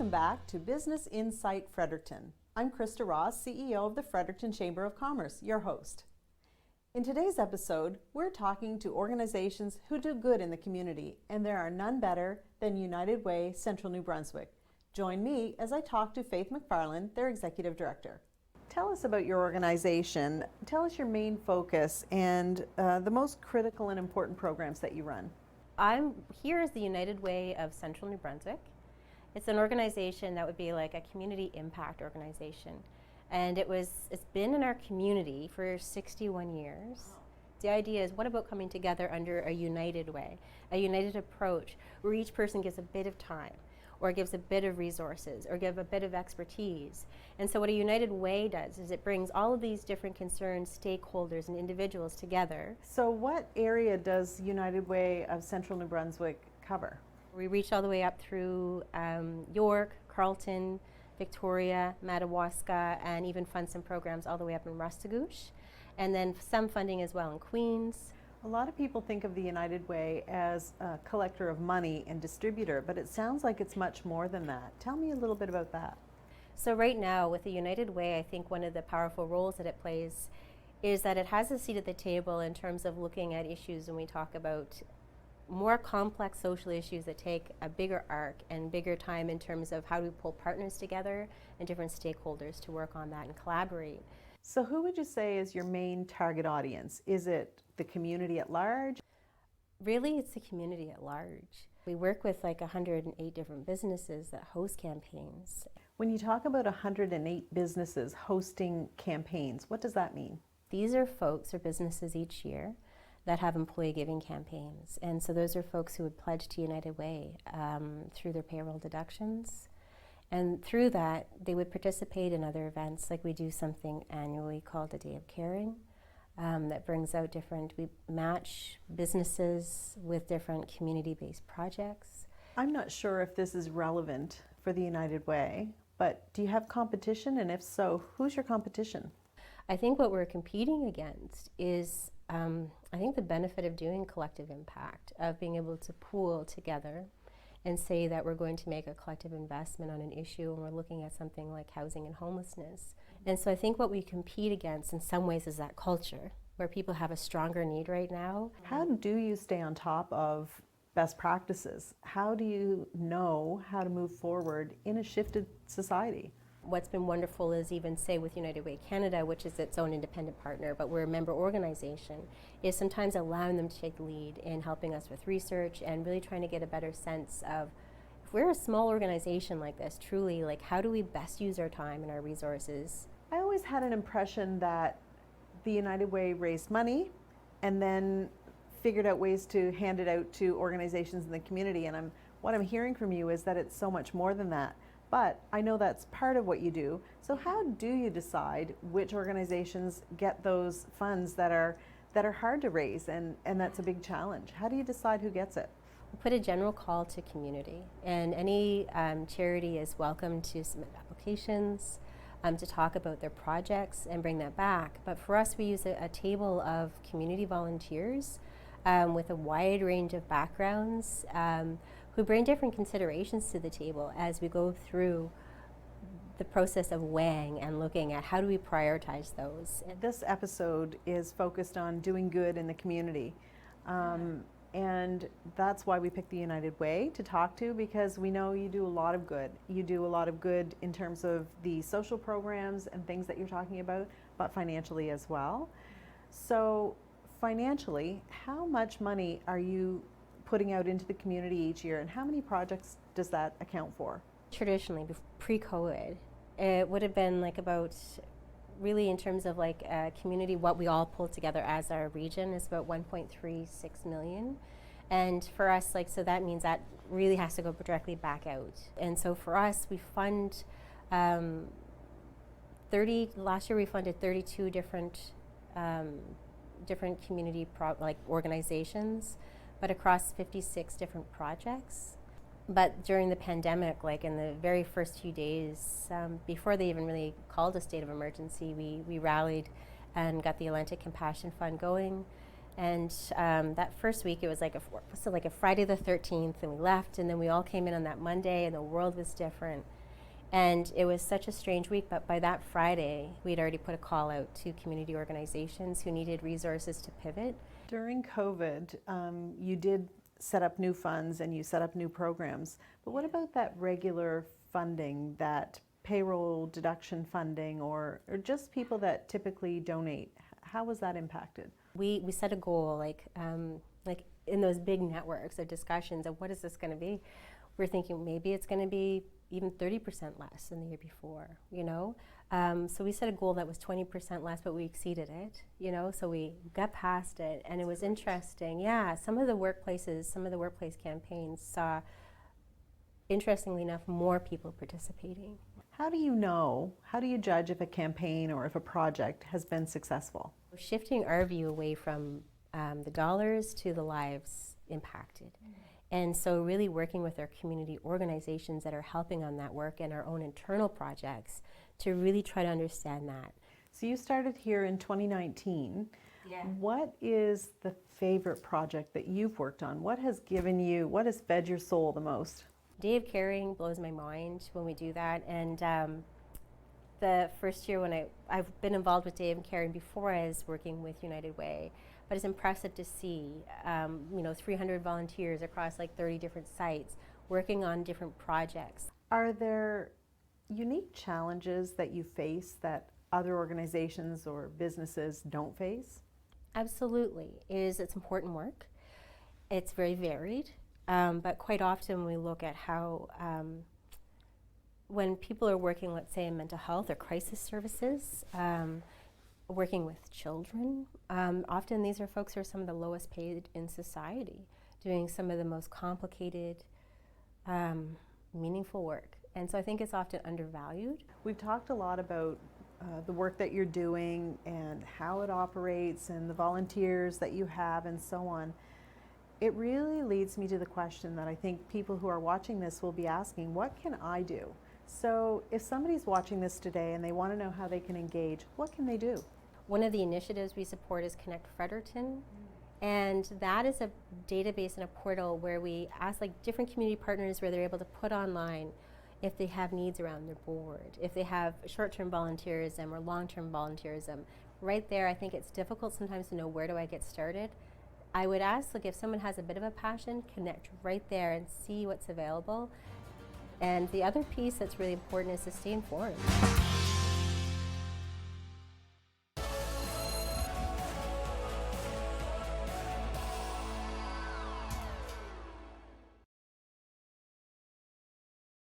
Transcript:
Welcome back to Business Insight Fredericton. I'm Krista Ross, CEO of the Fredericton Chamber of Commerce, your host. In today's episode, we're talking to organizations who do good in the community, and there are none better than United Way Central New Brunswick. Join me as I talk to Faith McFarland, their Executive Director. Tell us about your organization. Tell us your main focus and the most critical and important programs that you run. I'm here as the United Way of Central New Brunswick. It's an organization that would be like a community impact organization. And it's been in our community for 61 years. The idea is, what about coming together under a united way, a united approach, where each person gives a bit of time, or gives a bit of resources, or give a bit of expertise. And so what a united way does is it brings all of these different concerned stakeholders and individuals together. So what area does United Way of Central New Brunswick cover? We reach all the way up through York, Carleton, Victoria, Madawaska, and even fund some programs all the way up in Restigouche, and then some funding as well in Queens. A lot of people think of the United Way as a collector of money and distributor, but it sounds like it's much more than that. Tell me a little bit about that. So right now with the United Way, I think one of the powerful roles that it plays is that it has a seat at the table in terms of looking at issues when we talk about more complex social issues that take a bigger arc and bigger time in terms of how do we pull partners together and different stakeholders to work on that and collaborate. So who would you say is your main target audience? Is it the community at large? Really, it's the community at large. We work with like 108 different businesses that host campaigns. When you talk about 108 businesses hosting campaigns, what does that mean? These are folks or businesses each year that have employee giving campaigns. And so those are folks who would pledge to United Way through their payroll deductions. And through that, they would participate in other events, like we do something annually called a Day of Caring that brings out we match businesses with different community-based projects. I'm not sure if this is relevant for the United Way, but do you have competition? And if so, who's your competition? I think what we're competing against is I think the benefit of doing collective impact, of being able to pool together and say that we're going to make a collective investment on an issue and we're looking at something like housing and homelessness. And so I think what we compete against in some ways is that culture where people have a stronger need right now. How do you stay on top of best practices? How do you know how to move forward in a shifted society? What's been wonderful is even say with United Way Canada, which is its own independent partner, but we're a member organization, is sometimes allowing them to take the lead in helping us with research and really trying to get a better sense of, if we're a small organization like this, truly, like how do we best use our time and our resources? I always had an impression that the United Way raised money and then figured out ways to hand it out to organizations in the community, and what I'm hearing from you is that it's so much more than that. But I know that's part of what you do. So how do you decide which organizations get those funds that are hard to raise and that's a big challenge? How do you decide who gets it? We put a general call to community, and any charity is welcome to submit applications, to talk about their projects and bring that back. But for us, we use a table of community volunteers with a wide range of backgrounds who bring different considerations to the table as we go through the process of weighing and looking at how do we prioritize those. This episode is focused on doing good in the community. And that's why we picked the United Way to talk to, because we know you do a lot of good. You do a lot of good in terms of the social programs and things that you're talking about, but financially as well. So financially, how much money are you putting out into the community each year, and how many projects does that account for? Traditionally, pre-COVID, it would have been like about, really in terms of like a community, what we all pulled together as our region is about 1.36 million. And for us, like, so that means that really has to go directly back out. And so for us, we fund last year we funded 32 different community organizations, but across 56 different projects. But during the pandemic, like in the very first few days, before they even really called a state of emergency, we rallied and got the Atlantic Compassion Fund going. And that first week, it was like a Friday the 13th, and we left, and then we all came in on that Monday, and the world was different. And it was such a strange week, but by that Friday, we'd already put a call out to community organizations who needed resources to pivot. During COVID, you did set up new funds and you set up new programs, but what about that regular funding, that payroll deduction funding, or just people that typically donate? How was that impacted? We set a goal, like in those big networks of discussions of what is this going to be. We're thinking maybe it's going to be even 30% less than the year before, you know? So we set a goal that was 20% less, but we exceeded it, you know? So we got past it, and it was interesting. Yeah, some of the workplace campaigns saw, interestingly enough, more people participating. How do you judge if a campaign or if a project has been successful? Shifting our view away from the dollars to the lives impacted. And so really working with our community organizations that are helping on that work and our own internal projects to really try to understand that. So you started here in 2019. Yeah. What is the favorite project that you've worked on? What has fed your soul the most? Day of Caring blows my mind when we do that. And the first year when I've been involved with Day of Caring before I was working with United Way. But it's impressive to see, 300 volunteers across like 30 different sites working on different projects. Are there unique challenges that you face that other organizations or businesses don't face? Absolutely. It's important work. It's very varied, but quite often we look at how when people are working, let's say, in mental health or crisis services, working with children. Often these are folks who are some of the lowest paid in society, doing some of the most complicated, meaningful work. And so I think it's often undervalued. We've talked a lot about the work that you're doing and how it operates and the volunteers that you have and so on. It really leads me to the question that I think people who are watching this will be asking, what can I do? So if somebody's watching this today and they want to know how they can engage, what can they do? One of the initiatives we support is Connect Fredericton, and that is a database and a portal where we ask different community partners where they're able to put online if they have needs around their board, if they have short-term volunteerism or long-term volunteerism. Right there, I think it's difficult sometimes to know where do I get started. I would ask, if someone has a bit of a passion, connect right there and see what's available. And the other piece that's really important is to stay informed.